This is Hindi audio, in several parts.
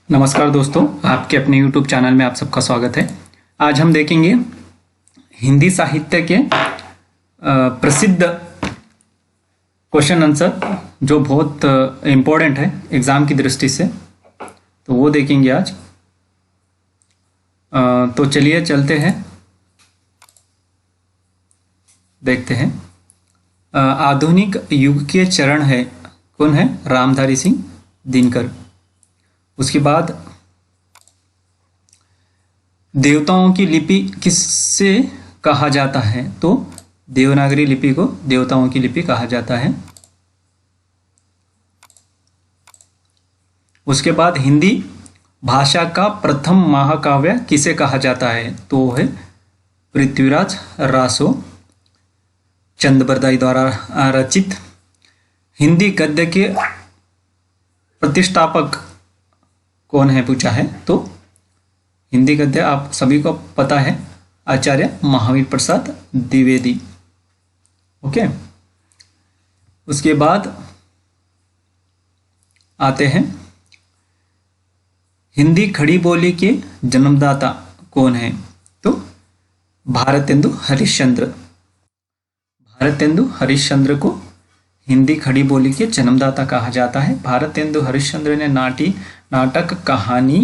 नमस्कार दोस्तों, आपके अपने YouTube चैनल में आप सबका स्वागत है। आज हम देखेंगे हिंदी साहित्य के प्रसिद्ध क्वेश्चन आंसर जो बहुत इम्पोर्टेंट है एग्ज़ाम की दृष्टि से, तो वो देखेंगे आज। तो चलिए चलते हैं, देखते हैं। आधुनिक युग के चरण है, कौन है? रामधारी सिंह दिनकर। उसके बाद देवताओं की लिपि किससे कहा जाता है? तो देवनागरी लिपि को देवताओं की लिपि कहा जाता है। उसके बाद हिंदी भाषा का प्रथम महाकाव्य किसे कहा जाता है? तो वो है पृथ्वीराज रासो, चंद बरदाई द्वारा रचित। हिंदी गद्य के प्रतिष्ठापक कौन है पूछा है, तो हिंदी गद्य आप सभी को पता है, आचार्य महावीर प्रसाद द्विवेदी। ओके, उसके बाद आते हैं हिंदी खड़ी बोली के जन्मदाता कौन है? तो भारतेंदु हरिश्चंद्र। भारतेंदु हरिश्चंद्र को हिंदी खड़ी बोली के जन्मदाता कहा जाता है। भारतेंदु हरिश्चंद्र ने नाटक, कहानी,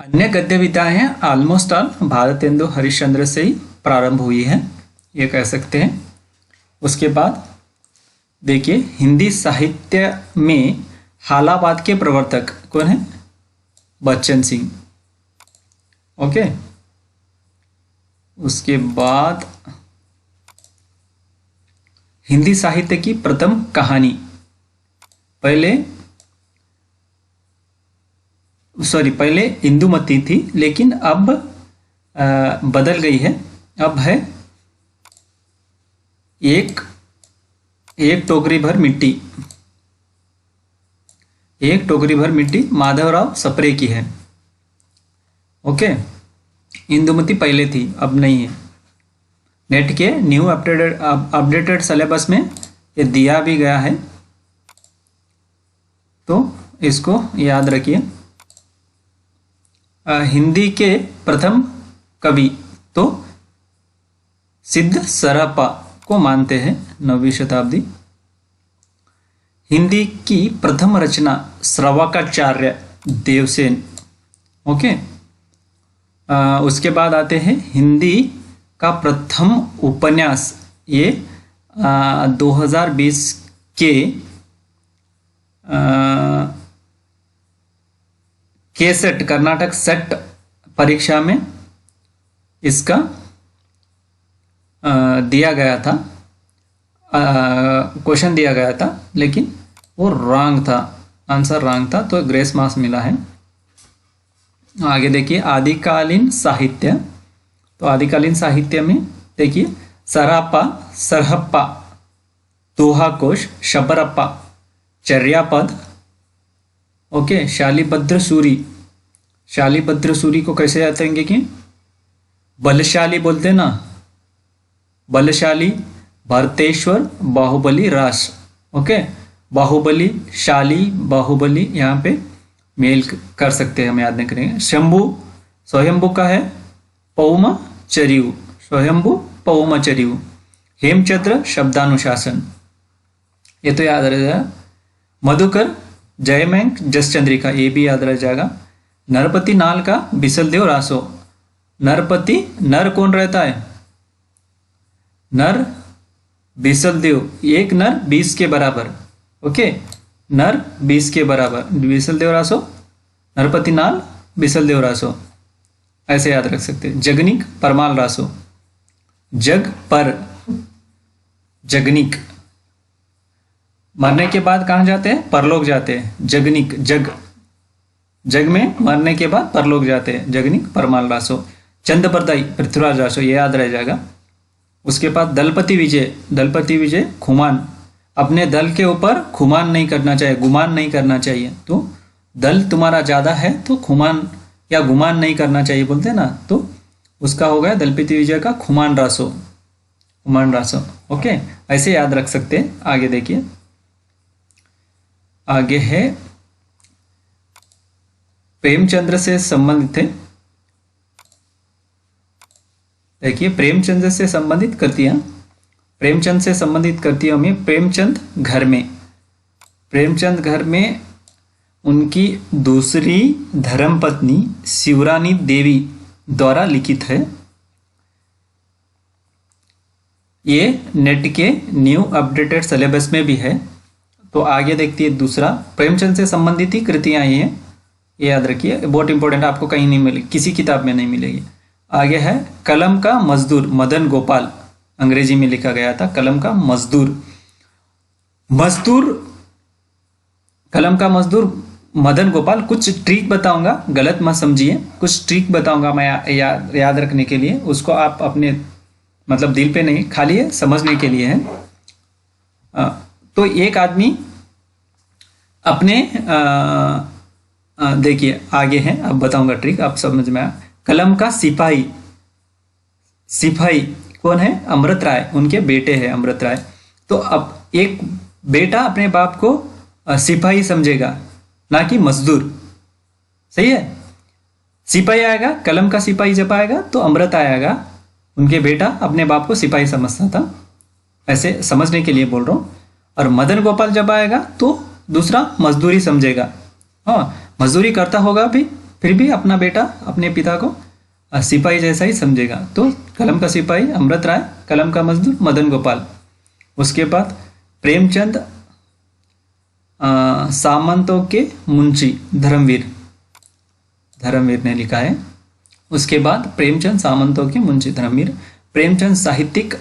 अन्य गद्य विधाएं हैं, ऑलमोस्ट ऑल भारतेंदु हरिश्चंद्र से ही प्रारंभ हुई है, ये कह सकते हैं। उसके बाद देखिए, हिंदी साहित्य में हालाबाद के प्रवर्तक कौन है? बच्चन सिंह। ओके, उसके बाद हिंदी साहित्य की प्रथम कहानी, पहले इंदुमती थी, लेकिन अब बदल गई है। अब है एक टोकरी भर मिट्टी। एक टोकरी भर मिट्टी माधवराव सप्रे की है। ओके, इंदुमती पहले थी, अब नहीं है। नेट के न्यू अपडेटेड सिलेबस में ये दिया भी गया है, तो इसको याद रखिए। हिंदी के प्रथम कवि तो सिद्ध सरापा को मानते हैं, 9वीं शताब्दी। हिंदी की प्रथम रचना श्रवकाचार्य देवसेन। ओके, उसके बाद आते हैं हिंदी का प्रथम उपन्यास, ये 2020 के केसेट कर्नाटक सेट परीक्षा में इसका दिया गया था, क्वेश्चन दिया गया था, लेकिन वो रॉन्ग था, आंसर रॉन्ग था, तो ग्रेस मार्क्स मिला है। आगे देखिए, आदिकालीन साहित्य। तो आदिकालीन साहित्य में देखिए, सरापा, सरहप्पा, दोहा कोश, शबरप्पा, चर्यापद। ओके, शालीभद्र सूरी। शालीभद्र सूरी को कैसे याद करेंगे कि बलशाली बोलते ना, बलशाली, भरतेश्वर, बाहुबली, रास। ओके, बाहुबली, शाली, बाहुबली, यहाँ पे मेल कर सकते हैं, हम याद नहीं करेंगे। शंभु, स्वयंभू का है पौम चरियु, स्वयंभू पौम चरियु। हेमचंद्र, शब्दानुशासन, ये तो याद रह जाएगा। मधुकर, जयमंक, जसचंद्रिका, ये भी याद रह जाएगा। नरपति नाल का बिसलदेव रासो। नरपति, नर कौन रहता है? नर बिसलदेव, एक नर 20 के बराबर। ओके, नर 20 के बराबर, बिसलदेव रासो, नरपति नाल, बिसलदेव रासो, ऐसे याद रख सकते हैं। जगनिक, परमाल रासो। जग पर, जगनिक, मरने के बाद कहाँ जाते हैं? परलोक जाते हैं। जगनिक, जग में मरने के बाद परलोक जाते हैं। जगनिक, परमाल रासो। चंद बरदाई, पृथ्वीराज रासो, ये याद रह जाएगा। उसके बाद दलपति विजय। दलपति विजय, खुमान, अपने दल के ऊपर खुमान नहीं करना चाहिए, गुमान नहीं करना चाहिए। तो दल तुम्हारा ज्यादा है तो खुमान या गुमान नहीं करना चाहिए बोलते हैं ना, तो उसका हो गया दलपति विजय का खुमान रासो, खुमान रासो। ओके, ऐसे याद रख सकते हैं। आगे देखिए, आगे है प्रेमचंद्र से संबंधित है। देखिए प्रेमचंद्र से संबंधित कृतियां, प्रेमचंद से संबंधित कृतियों में प्रेमचंद घर में, प्रेमचंद घर में उनकी दूसरी धर्मपत्नी शिवरानी देवी द्वारा लिखित है। ये नेट के न्यू अपडेटेड सिलेबस में भी है। तो आगे देखती है दूसरा, प्रेमचंद से संबंधित ही कृतियां ये याद रखिए, बहुत इंपॉर्टेंट, आपको कहीं नहीं मिलेगी, किसी किताब में नहीं मिलेगी। आगे है कलम का मजदूर, मदन गोपाल, अंग्रेजी में लिखा गया था, कलम का मजदूर। मजदूर, कलम का मजदूर मदन गोपाल। कुछ ट्रिक बताऊंगा, गलत मत समझिए, कुछ ट्रिक बताऊंगा मैं याद रखने के लिए, उसको आप अपने मतलब दिल पे नहीं, खाली है समझने के लिए है। तो एक आदमी अपने देखिए आगे है, अब बताऊंगा ट्रिक, आप समझ में आया। कलम का सिपाही, सिपाही कौन है? अमृत राय, उनके बेटे हैं अमृत राय। तो अब एक बेटा अपने बाप को सिपाही समझेगा, ना कि मजदूर, सही है। सिपाही आएगा, कलम का सिपाही जब आएगा तो अमृत आएगा, उनके बेटा अपने बाप को सिपाही समझता था, ऐसे समझने के लिए बोल रहा हूँ। और मदन गोपाल जब आएगा तो दूसरा मजदूरी समझेगा, हाँ मजदूरी करता होगा भी, फिर भी अपना बेटा अपने पिता को सिपाही जैसा ही समझेगा। तो कलम का सिपाही अमृत राय, कलम का मजदूर मदन गोपाल। उसके बाद प्रेमचंद सामंतों के मुंशी धर्मवीर, धर्मवीर ने लिखा है। उसके बाद प्रेमचंद सामंतों के मुंशी धर्मवीर। प्रेमचंद साहित्यिक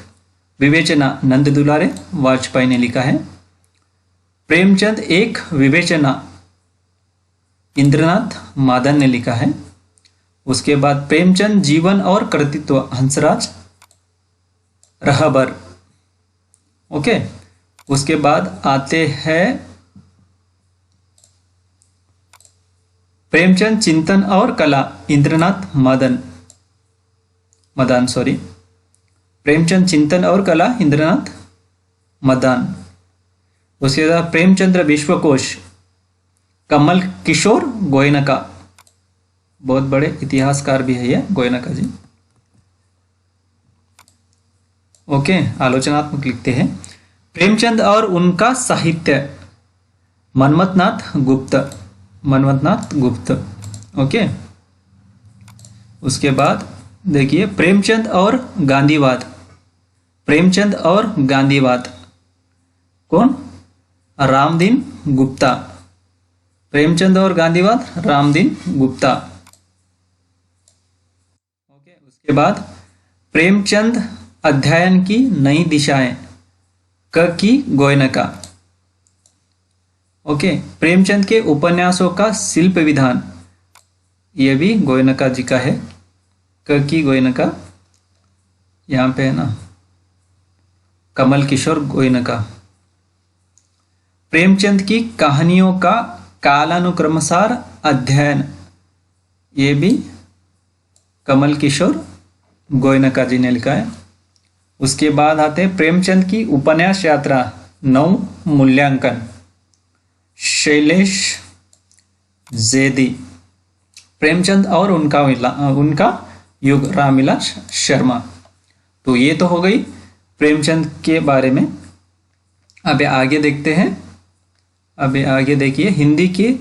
विवेचना नंद दुलारे वाजपेयी ने लिखा है। प्रेमचंद एक विवेचना इंद्रनाथ मादन ने लिखा है। उसके बाद प्रेमचंद जीवन और कृतित्व हंसराज रहबर, ओके। उसके बाद आते हैं प्रेमचंद चिंतन और कला इंद्रनाथ मदान सॉरी, प्रेमचंद चिंतन और कला इंद्रनाथ मदान। उसके बाद प्रेमचंद्र विश्वकोश कमल किशोर गोयनका, बहुत बड़े इतिहासकार भी है ये गोयनका जी, ओके। आलोचनात्मक लिखते हैं। प्रेमचंद और उनका साहित्य मनमथनाथ गुप्त, मनमथनाथ गुप्त, ओके। उसके बाद देखिए प्रेमचंद और गांधीवाद, प्रेमचंद और गांधीवाद कौन? रामदीन गुप्ता, प्रेमचंद और गांधीवाद रामदीन गुप्ता, ओके। उसके बाद प्रेमचंद अध्ययन की नई दिशाएं क की गोयनका, ओके। प्रेमचंद के उपन्यासों का शिल्प विधान, ये भी गोयनका जी का है, क की गोयनका, यहाँ पे है ना कमल किशोर गोयनका। प्रेमचंद की कहानियों का कालानुक्रमसार अध्ययन, ये भी कमल किशोर गोयनका जी ने लिखा है। उसके बाद आते हैं प्रेमचंद की उपन्यास यात्रा नौ मूल्यांकन शैलेश जैदी। प्रेमचंद और उनका युग रामविलास शर्मा। तो ये तो हो गई प्रेमचंद के बारे में। अब आगे देखते हैं, अब आगे देखिए हिंदी के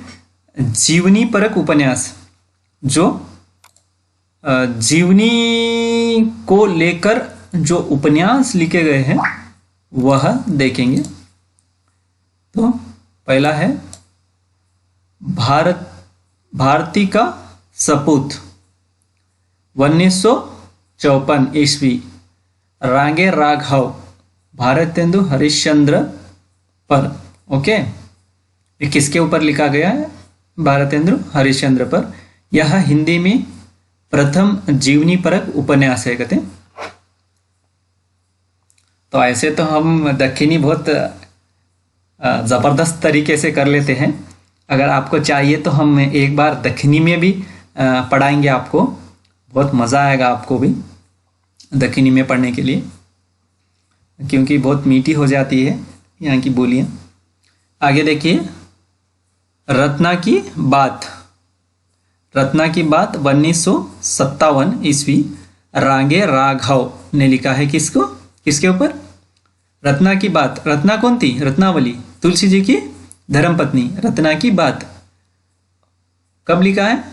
जीवनी परक उपन्यास, जो जीवनी को लेकर जो उपन्यास लिखे गए हैं वह देखेंगे। तो पहला है भारती का सपूत 1954 ईस्वी, रांगे राघव भारतेंदु हरिश्चंद्र पर, ओके। ये किसके ऊपर लिखा गया है? भारतेंदु हरिश्चंद्र पर। यह हिंदी में प्रथम जीवनी परक उपन्यास है कहते। तो ऐसे तो हम दक्षिणी बहुत ज़बरदस्त तरीके से कर लेते हैं। अगर आपको चाहिए तो हम एक बार दक्षिणी में भी पढ़ाएंगे आपको, बहुत मज़ा आएगा आपको भी दक्षिणी में पढ़ने के लिए, क्योंकि बहुत मीठी हो जाती है यहाँ की बोलियाँ। आगे देखिए रत्ना की बात रत्ना की बात 1957 ईस्वी रांगे राघव ने लिखा है। किसको, किसके ऊपर? रत्ना की बात। रत्ना कौन थी? रत्नावली, तुलसी जी की धर्मपत्नी। रत्ना की बात कब लिखा है?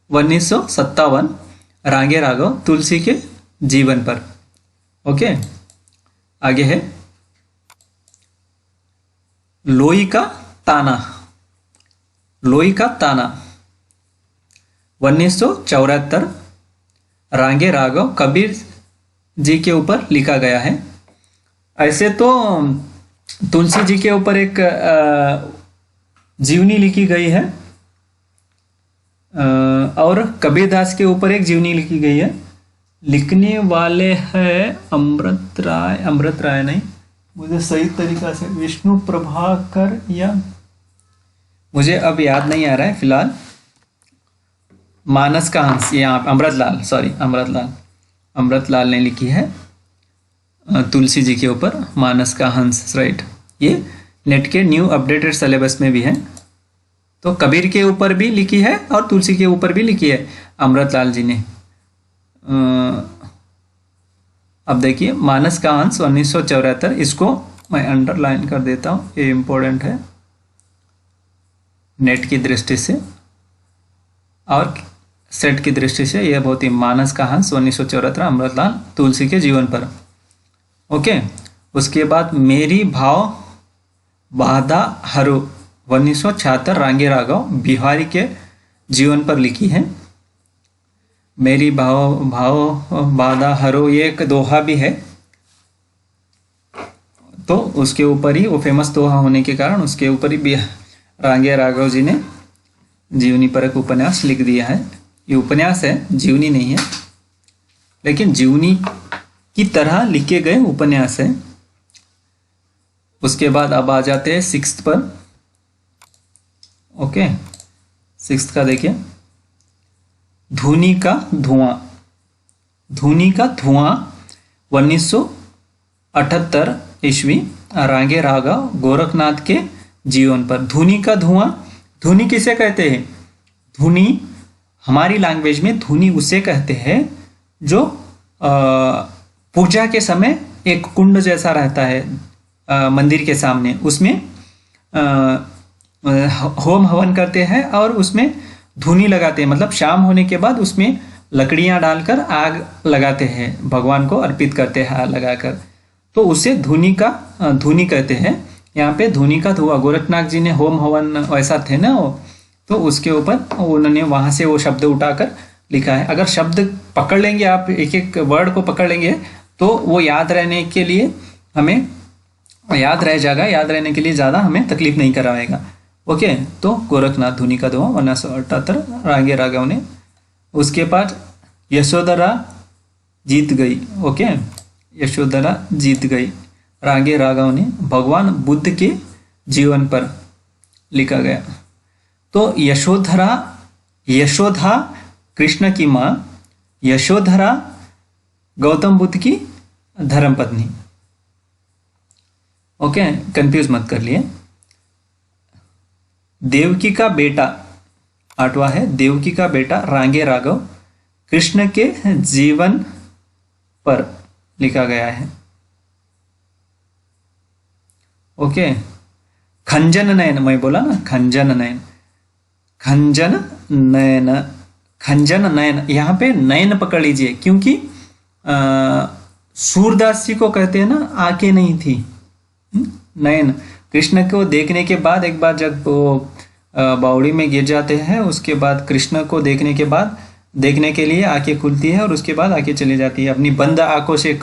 1957 रांगे राघव, तुलसी के जीवन पर। ओके, आगे है लोई का ताना। लोई का ताना 1974 रांगे राघव कबीर जी के ऊपर लिखा गया है। ऐसे तो तुलसी जी के ऊपर एक जीवनी लिखी गई है और कबीरदास के ऊपर एक जीवनी लिखी गई है। लिखने वाले हैं अमृत राय नहीं, मुझे सही तरीका से विष्णु प्रभाकर या मुझे अब याद नहीं आ रहा है फिलहाल। मानस का हंस, यहाँ अमृतलाल ने लिखी है तुलसी जी के ऊपर मानस का हंस, राइट। ये नेट के न्यू अपडेटेड सिलेबस में भी है। तो कबीर के ऊपर भी लिखी है और तुलसी के ऊपर भी लिखी है अमृतलाल जी ने। अब देखिए मानस का हंस 1974, इसको मैं अंडरलाइन कर देता हूँ, ये इम्पोर्टेंट है नेट की दृष्टि से और सेट की दृष्टि से। यह बहुत ही मानस का हंस 1974 अमृतलाल तुलसी के जीवन पर। ओके, उसके बाद मेरी भाव बाधा हरो 1976 रांगे राघव बिहारी के जीवन पर लिखी है। मेरी भाव बाधा हरो ये एक दोहा भी है, तो उसके ऊपर ही वो फेमस दोहा होने के कारण उसके ऊपर ही रांगे राघव जी ने जीवनी पर एक उपन्यास लिख दिया है। ये उपन्यास है, जीवनी नहीं है, लेकिन जीवनी की तरह लिखे गए उपन्यास है। उसके बाद अब आ जाते हैं 6th पर। ओके, 6th का देखिए धूनी का धुआं। धूनी का धुआं 1978 ईस्वी रांगे राघव गोरखनाथ के जीवन पर। धूनी का धुआं, धूनी किसे कहते हैं? धूनी हमारी लैंग्वेज में धूनी उसे कहते हैं जो पूजा के समय एक कुंड जैसा रहता है मंदिर के सामने, उसमें होम हवन करते हैं और उसमें धूनी लगाते हैं। मतलब शाम होने के बाद उसमें लकड़ियां डालकर आग लगाते हैं, भगवान को अर्पित करते हैं आग लगाकर, तो उसे धूनी कहते हैं। यहाँ पे धूनी का धुआं, गोरखनाथ जी ने होम हवन वैसा थे ना वो, तो उसके ऊपर उन्होंने वहां से वो शब्द उठाकर लिखा है। अगर शब्द पकड़ लेंगे आप, एक एक वर्ड को पकड़ लेंगे तो वो याद रहने के लिए हमें याद रह जाएगा, याद रहने के लिए ज़्यादा हमें तकलीफ नहीं कराएगा। ओके, तो गोरखनाथ धूनी का धुआं 1978 रांगे राघव ने। उसके बाद यशोधरा जीत गई। ओके, यशोधरा जीत गई रांगे राघव ने भगवान बुद्ध के जीवन पर लिखा गया। तो यशोधा कृष्ण की माँ, यशोधरा गौतम बुद्ध की धर्मपत्नी। ओके, कंफ्यूज मत कर लिए। देवकी का बेटा 8वां है, देवकी का बेटा रांगे राघव कृष्ण के जीवन पर लिखा गया है। ओके, खंजन नयन, मैं बोला ना खंजन नयन, खंजन नयन, खंजन नयन, यहाँ पे नयन पकड़ लीजिए क्योंकि सूरदास जी को कहते हैं ना आंखें नहीं थी। नयन, कृष्ण को देखने के बाद एक बार जब वो बावड़ी में गिर जाते हैं, उसके बाद कृष्ण को देखने के बाद देखने के लिए आंखें खुलती है और उसके बाद आंखें चली जाती है। अपनी बंद आंखों से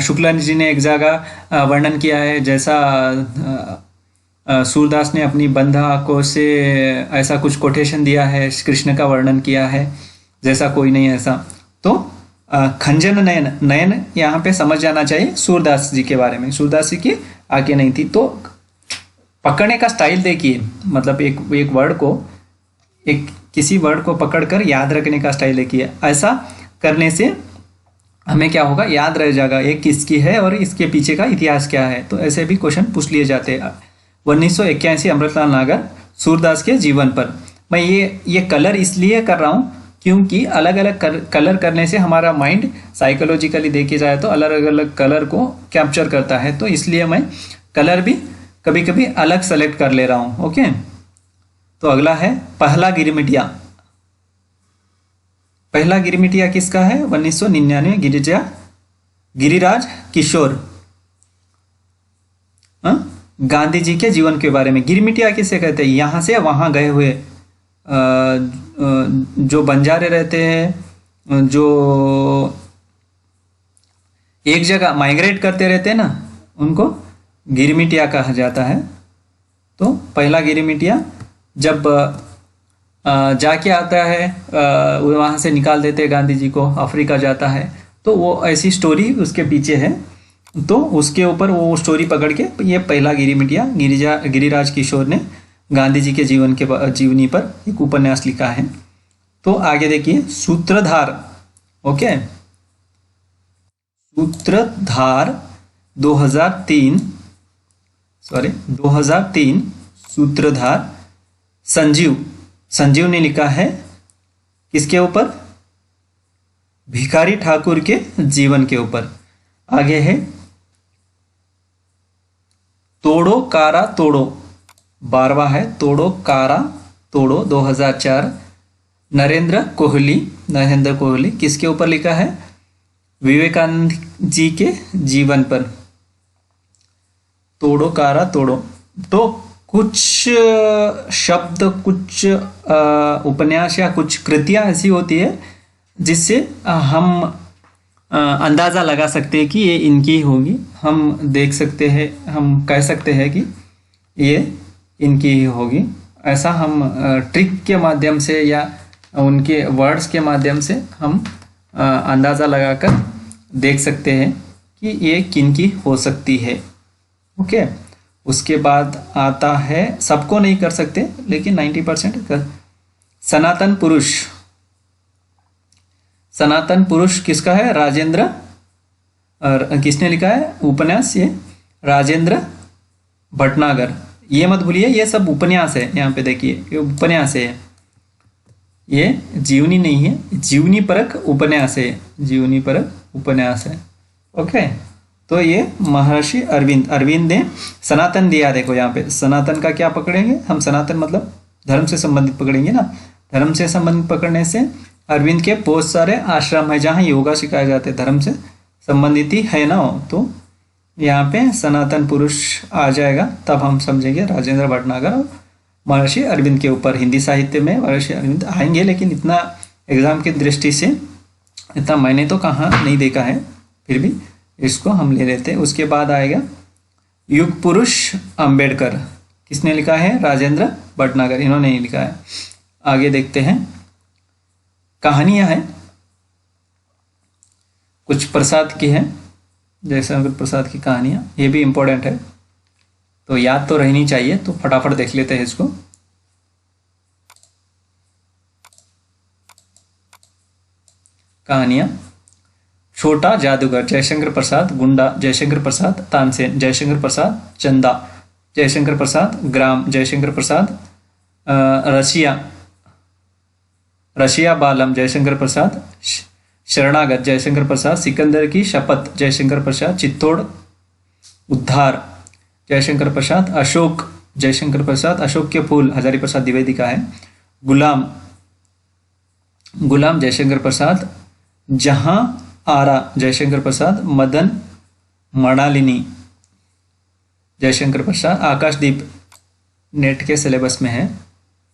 शुक्ला जी ने एक जगह वर्णन किया है, जैसा सूरदास ने अपनी बंद आंखों से ऐसा कुछ कोटेशन दिया है, कृष्ण का वर्णन किया है, जैसा कोई नहीं ऐसा। तो खंजन नयन, नयन यहाँ पे समझ जाना चाहिए सूरदास जी के बारे में। सूरदास जी की आंखें नहीं थी। तो पकड़ने का स्टाइल देखिए, मतलब एक वर्ड को, एक किसी वर्ड को पकड़कर याद रखने का स्टाइल देखिए। ऐसा करने से हमें क्या होगा, याद रह जाएगा एक किसकी है और इसके पीछे का इतिहास क्या है। तो ऐसे भी क्वेश्चन पूछ लिए जाते हैं। 1981 अमृतलाल नागर सूरदास के जीवन पर। मैं ये कलर इसलिए कर रहा हूँ क्योंकि अलग अलग कलर करने से हमारा माइंड साइकोलॉजिकली देखे जाए तो अलग अलग कलर को कैप्चर करता है, तो इसलिए मैं कलर भी कभी कभी अलग सेलेक्ट कर ले रहा हूँ। ओके, तो अगला है पहला गिरमिटिया। पहला गिरमिटिया किसका है? 1999 गिरिराज किशोर, गांधी जी के जीवन के बारे में। गिरमिटिया किसे कहते हैं? यहाँ से वहाँ गए हुए जो बंजारे रहते हैं, जो एक जगह माइग्रेट करते रहते हैं ना, उनको गिरमिटिया कहा जाता है। तो पहला गिरमिटिया जब जाके आता है, वहाँ से निकाल देते हैं गांधी जी को, अफ्रीका जाता है, तो वो ऐसी स्टोरी उसके पीछे है। तो उसके ऊपर वो स्टोरी पकड़ के ये पहला गिरमिटिया गिरिराज किशोर ने गांधी जी के जीवनी पर एक उपन्यास लिखा है। तो आगे देखिए सूत्रधार। ओके, सूत्रधार 2003 सूत्रधार संजीव ने लिखा है। किसके ऊपर? भिखारी ठाकुर के जीवन के ऊपर। आगे है तोड़ो कारा तोड़ो, 12वां है तोड़ो कारा तोड़ो 2004, नरेंद्र कोहली। किसके ऊपर लिखा है? विवेकानंद जी के जीवन पर। तोड़ो कारा तोड़ो। तो कुछ शब्द, कुछ उपन्यास या कुछ कृतियाँ ऐसी होती है जिससे हम अंदाज़ा लगा सकते हैं कि ये इनकी होगी। हम देख सकते हैं, हम कह सकते हैं कि ये इनकी ही होगी। ऐसा हम ट्रिक के माध्यम से या उनके वर्ड्स के माध्यम से हम अंदाज़ा लगाकर देख सकते हैं कि ये किनकी हो सकती है। ओके, उसके बाद आता है, सबको नहीं कर सकते लेकिन 90% कर। सनातन पुरुष किसका है? राजेंद्र। और किसने लिखा है उपन्यास? ये राजेंद्र भटनागर। ये मत भूलिए, ये सब उपन्यास है। यहाँ पे देखिए ये उपन्यास है, ये जीवनी नहीं है, जीवनी परक उपन्यास है, जीवनी परक उपन्यास है। ओके, तो ये महर्षि अरविंद ने सनातन दिया। देखो यहाँ पे सनातन का क्या पकड़ेंगे हम? सनातन मतलब धर्म से संबंधित पकड़ेंगे ना। धर्म से संबंधित पकड़ने से अरविंद के बहुत सारे आश्रम है जहाँ योगा सिखाए जाते हैं, धर्म से संबंधित ही है ना। तो यहाँ पे सनातन पुरुष आ जाएगा, तब हम समझेंगे राजेंद्र भटनागर और महर्षि अरविंद के ऊपर। हिंदी साहित्य में महर्षि अरविंद आएंगे, लेकिन इतना एग्जाम की दृष्टि से इतना मैंने तो कहाँ नहीं देखा है, फिर भी इसको हम ले लेते हैं। उसके बाद आएगा युग पुरुष अंबेडकर। किसने लिखा है? राजेंद्र भटनागर, इन्होंने ही लिखा है। आगे देखते हैं, कहानियां हैं कुछ प्रसाद की है, जयशंकर प्रसाद की कहानियां, ये भी इम्पोर्टेंट है, तो याद तो रहनी चाहिए। तो फटाफट देख लेते हैं इसको। कहानियां, छोटा जादूगर जयशंकर प्रसाद, गुंडा जयशंकर प्रसाद, तानसेन जयशंकर प्रसाद, चंदा जयशंकर प्रसाद, ग्राम जयशंकर प्रसाद, रशिया बालम जयशंकर प्रसाद, शरणागत जयशंकर प्रसाद, सिकंदर की शपथ जयशंकर प्रसाद, चित्तौड़ उद्धार जयशंकर प्रसाद, अशोक जयशंकर प्रसाद, अशोक के फूल हजारी प्रसाद द्विवेदी का है, गुलाम जयशंकर प्रसाद, जहां आरा जयशंकर प्रसाद, मदन मणालिनी जयशंकर प्रसाद, आकाशदीप नेट के सिलेबस में है,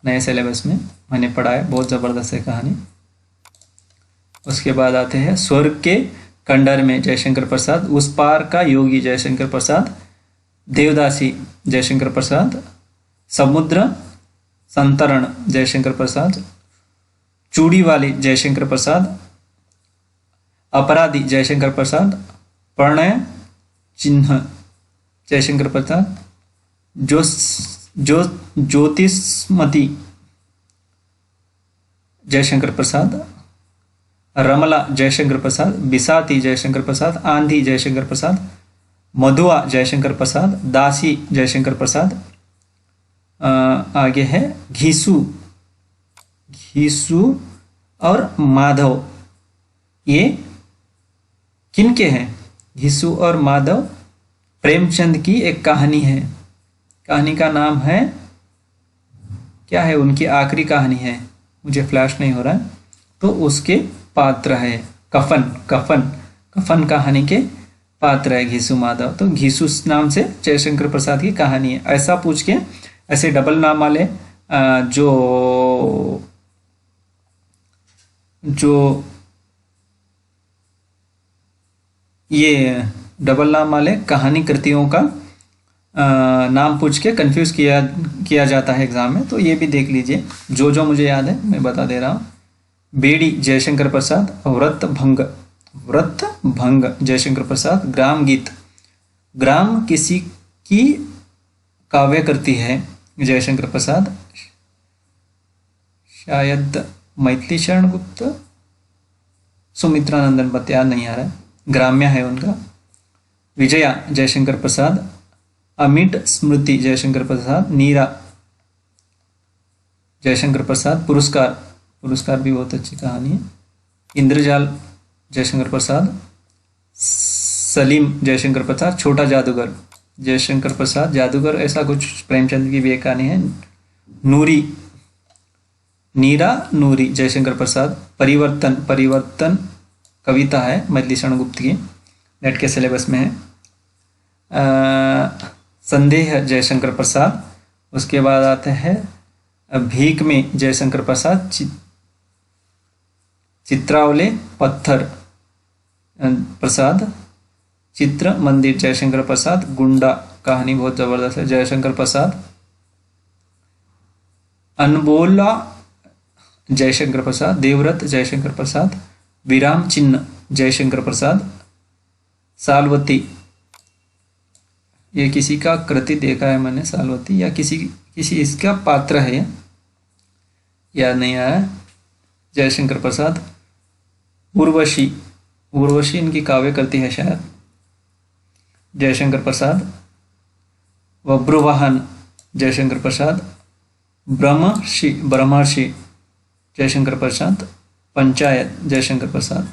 नए सिलेबस में मैंने पढ़ा है, बहुत ज़बरदस्त है कहानी। उसके बाद आते हैं स्वर्ग के खंडर में जयशंकर प्रसाद, उस पार का योगी जयशंकर प्रसाद, देवदासी जयशंकर प्रसाद, समुद्र संतरण जयशंकर प्रसाद, चूड़ी वाली जयशंकर प्रसाद, अपराधी जयशंकर प्रसाद, प्रणय चिन्ह जयशंकर प्रसाद, ज्योतिषमती जयशंकर प्रसाद, रमला जयशंकर प्रसाद, बिसाती जयशंकर प्रसाद, आंधी जयशंकर प्रसाद, मधुआ जयशंकर प्रसाद, दासी जयशंकर प्रसाद। आगे है घीसू घिसु और माधव ये किनके हैं? घिसु और माधव प्रेमचंद की एक कहानी है। कहानी का नाम है क्या है? उनकी आखिरी कहानी है, मुझे फ्लैश नहीं हो रहा है। तो उसके पात्र है कफन। कफन कफन कहानी के पात्र है घिसु माधव। तो घिसु नाम से जयशंकर प्रसाद की कहानी है। ऐसा पूछ के ऐसे डबल नाम वाले जो ये डबल नाम वाले कहानी कृतियों का नाम पूछ के कंफ्यूज किया जाता है एग्जाम में। तो ये भी देख लीजिए, जो मुझे याद है मैं बता दे रहा हूँ। बेड़ी जयशंकर प्रसाद, व्रत भंग जयशंकर प्रसाद, ग्राम गीत, ग्राम किसी की काव्य करती है जयशंकर प्रसाद, शायद मैथिली शरण गुप्त, सुमित्रानंदन बत याद नहीं आ रहा है, ग्राम्य है उनका। विजया जयशंकर प्रसाद, अमिट स्मृति जयशंकर प्रसाद, नीरा जयशंकर प्रसाद, पुरस्कार भी बहुत अच्छी कहानी है। इंद्रजाल जयशंकर प्रसाद, सलीम जयशंकर प्रसाद, छोटा जादूगर जयशंकर प्रसाद, जादूगर ऐसा कुछ प्रेमचंद की भी एक कहानी है। नीरा नूरी जयशंकर प्रसाद, परिवर्तन कविता है मैथिली शरण गुप्त की, नेट के सिलेबस में है। संदेह जयशंकर प्रसाद, उसके बाद आते हैं भीख में जयशंकर प्रसाद, चित्रावले पत्थर प्रसाद, चित्र मंदिर जयशंकर प्रसाद, गुंडा कहानी बहुत जबरदस्त है जयशंकर प्रसाद, अनबोला जयशंकर प्रसाद, देवव्रत जयशंकर प्रसाद, विराम चिन्ह जयशंकर प्रसाद, सालवती ये किसी का कृति देखा है मैंने, सालवती या किसी इसका पात्र है, याद नहीं आया, जयशंकर प्रसाद, उर्वशी इनकी काव्य करती है शायद, जयशंकर प्रसाद, बब्रुवाहन जयशंकर प्रसाद, ब्रह्मर्षि जयशंकर प्रसाद, पंचायत जयशंकर प्रसाद।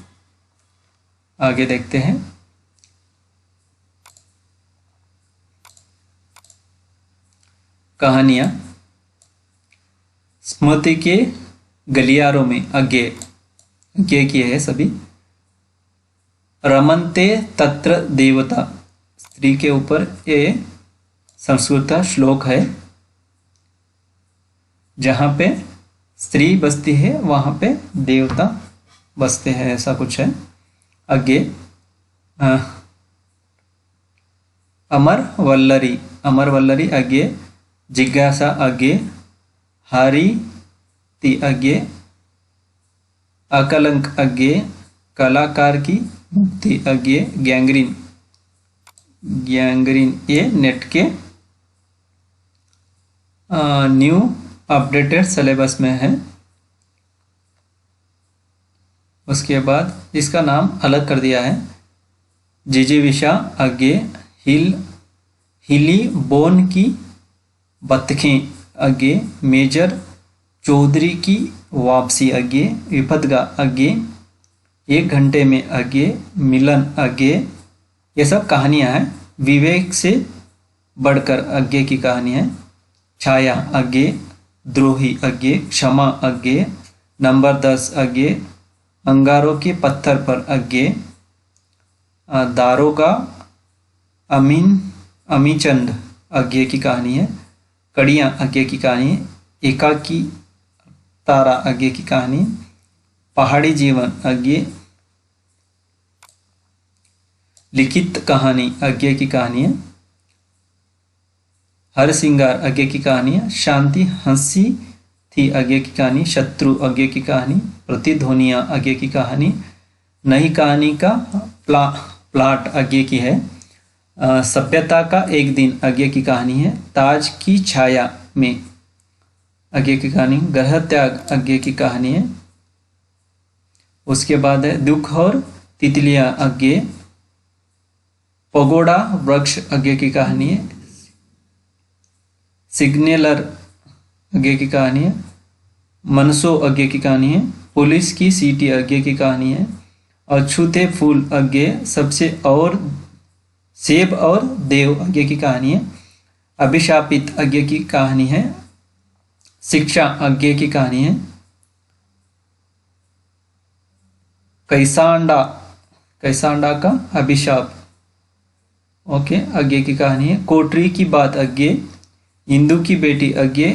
आगे देखते हैं। कहानियां। स्मृति के गलियारों में अज्ञे की है सभी। रमन्ते तत्र देवता, स्त्री के ऊपर ये संस्कृत श्लोक है। जहाँ पे स्त्री बसती है वहाँ पे देवता बसते हैं, ऐसा कुछ है। आगे अमर वल्लरी आगे, जिज्ञासा आगे, हारी ती आगे, अकलंक आगे, कलाकार की मुक्ति आगे, गैंग्रीन ये नेट के न्यू अपडेटेड सिलेबस में है। उसके बाद इसका नाम अलग कर दिया है। जिजीविषा आगे, हिली बोन की बतखें आगे, मेजर चौधरी की वापसी आगे, विपदगा आगे, 1 घंटे में आगे, मिलन आगे, ये सब कहानियां हैं। विवेक से बढ़कर आगे की कहानी है। छाया आगे, द्रोही आगे, क्षमा आगे, नंबर 10 आगे, अंगारों के पत्थर पर आगे, दारोगा अमीचंद आगे की कहानी है। कड़ियाँ आगे की कहानी, एकाकी तारा आगे की कहानी, पहाड़ी जीवन आगे, लिखित कहानी आगे की कहानी है। हर सिंगार आगे की कहानी है। शांति हंसी थी आगे की कहानी, शत्रु आगे की कहानी, प्रतिध्वनियाँ आगे की कहानी, नई कहानी का प्लाट आगे की है। सभ्यता का एक दिन आगे की कहानी है। ताज की छाया में आगे की कहानी, ग्रह त्याग आगे की कहानी है। उसके बाद है दुख और तितलियां आगे, पगोड़ा वृक्ष आगे की कहानी है। सिग्नेलर आगे की कहानी है। मनसो आगे की कहानी है। पुलिस की सीटी आगे की कहानी है। अछूते फूल आगे सबसे और सेब और देव आगे की कहानी है। अभिशापित आगे की कहानी है। शिक्षा आगे की कहानी है। कैसांडा कैसांडा का अभिशाप ओके आगे की कहानी है। कोटरी की बात आगे। इंदू की बेटी आगे।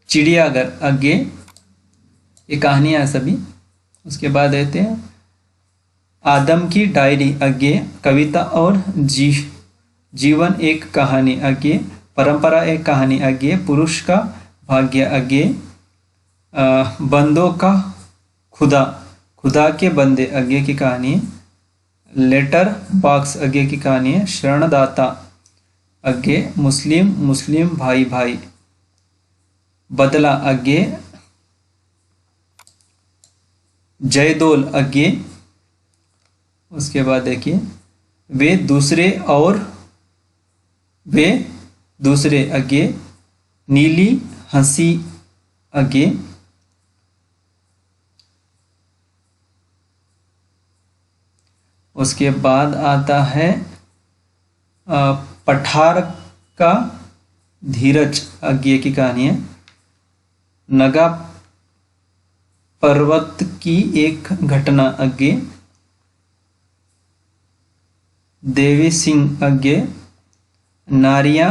चिड़ियाघर आगे। ये कहानियाँ हैं सभी। उसके बाद देते हैं आदम की डायरी आगे। कविता और जीवन एक कहानी आगे। परंपरा एक कहानी आगे। पुरुष का भाग्य आगे। बंदों का खुदा खुदा के बंदे आगे की कहानी है। लेटर बॉक्स आगे की कहानी है। शरणदाता आगे। मुस्लिम मुस्लिम भाई भाई। बदला आगे। जयदोल आगे। उसके बाद देखिए वे दूसरे आगे। नीली हंसी आगे। उसके बाद आता है पठार का धीरज आगे की कहानी है। नगा पर्वत की एक घटना आगे। देवी सिंह आगे। नारियां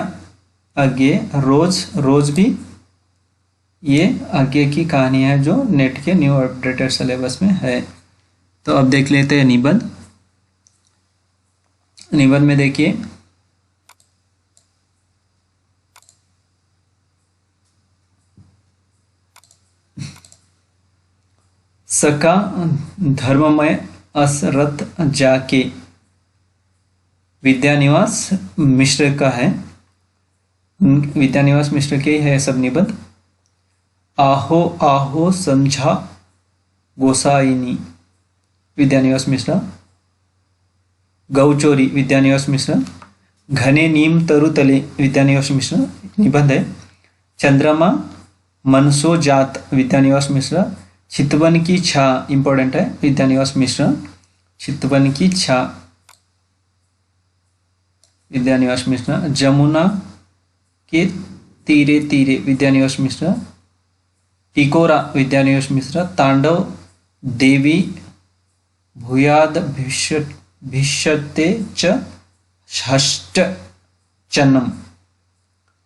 आगे। रोज भी ये आगे की कहानी है जो नेट के न्यू अपडेटेड सिलेबस में है। तो अब देख लेते हैं निबंध। निबंध में देखिए सका धर्ममय असरत जाके विद्यानिवास मिश्र का है। विद्यानिवास मिश्र के है सब निबंध। आहो आहो समझा गोसाइनी विद्यानिवास मिश्रा। गौचोरी विद्यानिवास मिश्र। घने नीम तरुतले विद्यानिवास मिश्र निबंध है। चंद्रमा मनसो जात विद्यानिवास मिश्र। चितवन की छा इंपॉर्टेंट है विद्यानिवास मिश्र। चितवन की छा विद्यानिवास मिश्र। जमुना के तीरे तीरे विद्यानिवास मिश्र। टिकोरा विद्यानिवास मिश्र। तांडव देवी भूयाद भिष्यते च षष्ठ चन्नम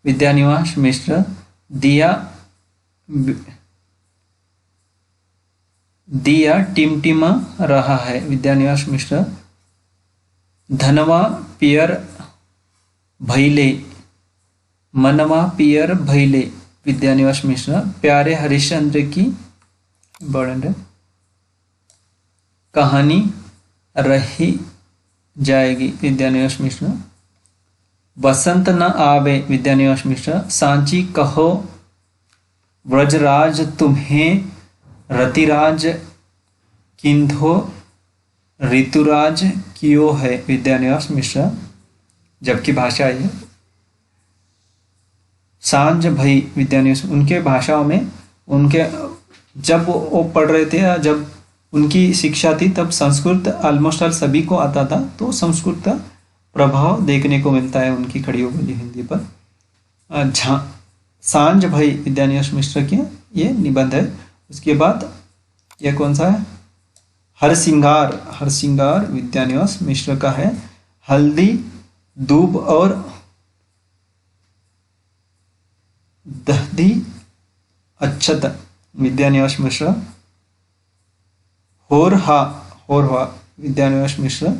विद्यानिवास मिश्र। दिया टिमटिमा रहा है विद्यानिवास मिश्र। धनवा पियर भैले मनवा पियर भैले विद्यानिवास मिश्र। प्यारे हरिश्चंद्र की इंपॉर्टेंट है कहानी रही जाएगी विद्यानिवास मिश्र। बसंत न आवे विद्यानिवास मिश्र। सांची कहो व्रजराज तुम्हें रतिराज किंधो ऋतुराज कियो है विद्यानिवास मिश्र। जबकि भाषा है सांझ भई विद्यानिवास। उनके भाषाओं में उनके जब वो पढ़ रहे थे जब उनकी शिक्षा थी तब संस्कृत ऑलमोस्ट ऑल सभी को आता था। तो संस्कृत का प्रभाव देखने को मिलता है उनकी खड़ी बोली हिंदी पर। सांझ भई विद्यानिवास मिश्र के ये निबंध है। उसके बाद यह कौन सा है हरसिंगार विद्यानिवास मिश्र का है। हल्दी दूब और दहदी अच्छत विद्यानिवास मिश्र। होरहा विद्यानिवास मिश्र।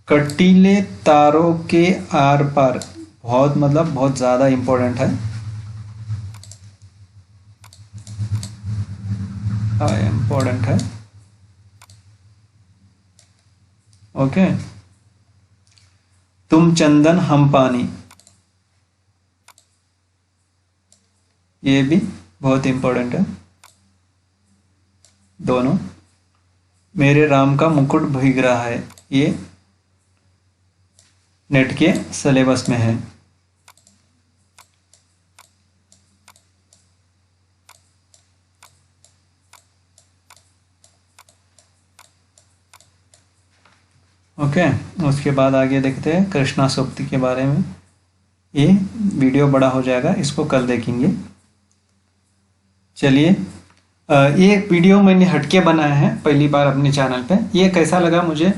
कटीले तारों के आर पार बहुत मतलब बहुत ज्यादा इंपॉर्टेंट है। इंपॉर्टेंट है ओके। तुम चंदन हम पानी ये भी बहुत इंपॉर्टेंट है दोनों। मेरे राम का मुकुट भीग रहा है ये नेट के सिलेबस में है। ओके, उसके बाद आगे देखते हैं कृष्णा सूक्ति के बारे में। ये वीडियो बड़ा हो जाएगा, इसको कल देखेंगे। चलिए, ये वीडियो मैंने हटके बनाया है पहली बार अपने चैनल पे। ये कैसा लगा मुझे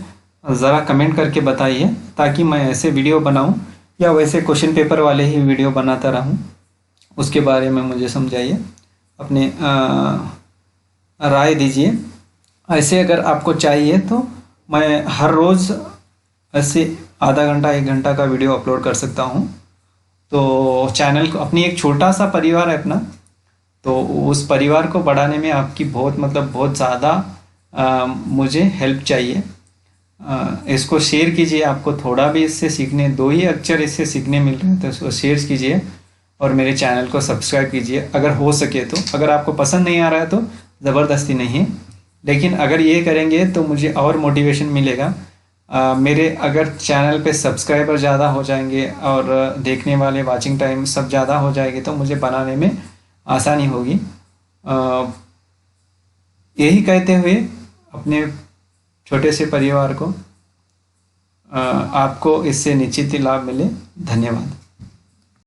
ज़रा कमेंट करके बताइए, ताकि मैं ऐसे वीडियो बनाऊं या वैसे क्वेश्चन पेपर वाले ही वीडियो बनाता रहूं। उसके बारे में मुझे समझाइए, अपने राय दीजिए। ऐसे अगर आपको चाहिए तो मैं हर रोज़ ऐसे आधा घंटा 1 घंटा का वीडियो अपलोड कर सकता हूँ। तो चैनल को, अपनी एक छोटा सा परिवार है अपना, तो उस परिवार को बढ़ाने में आपकी बहुत ज़्यादा मुझे हेल्प चाहिए। इसको शेयर कीजिए। आपको थोड़ा भी इससे सीखने, 2 ही अक्षर इससे सीखने मिल रहे हैं, तो इसको शेयर कीजिए और मेरे चैनल को सब्सक्राइब कीजिए अगर हो सके तो। अगर आपको पसंद नहीं आ रहा है तो ज़बरदस्ती नहीं है, लेकिन अगर ये करेंगे तो मुझे और मोटिवेशन मिलेगा। मेरे अगर चैनल पे सब्सक्राइबर ज़्यादा हो जाएंगे और देखने वाले वाचिंग टाइम सब ज़्यादा हो जाएगी, तो मुझे बनाने में आसानी होगी। यही कहते हुए अपने छोटे से परिवार को, आपको इससे निश्चित ही लाभ मिले। धन्यवाद।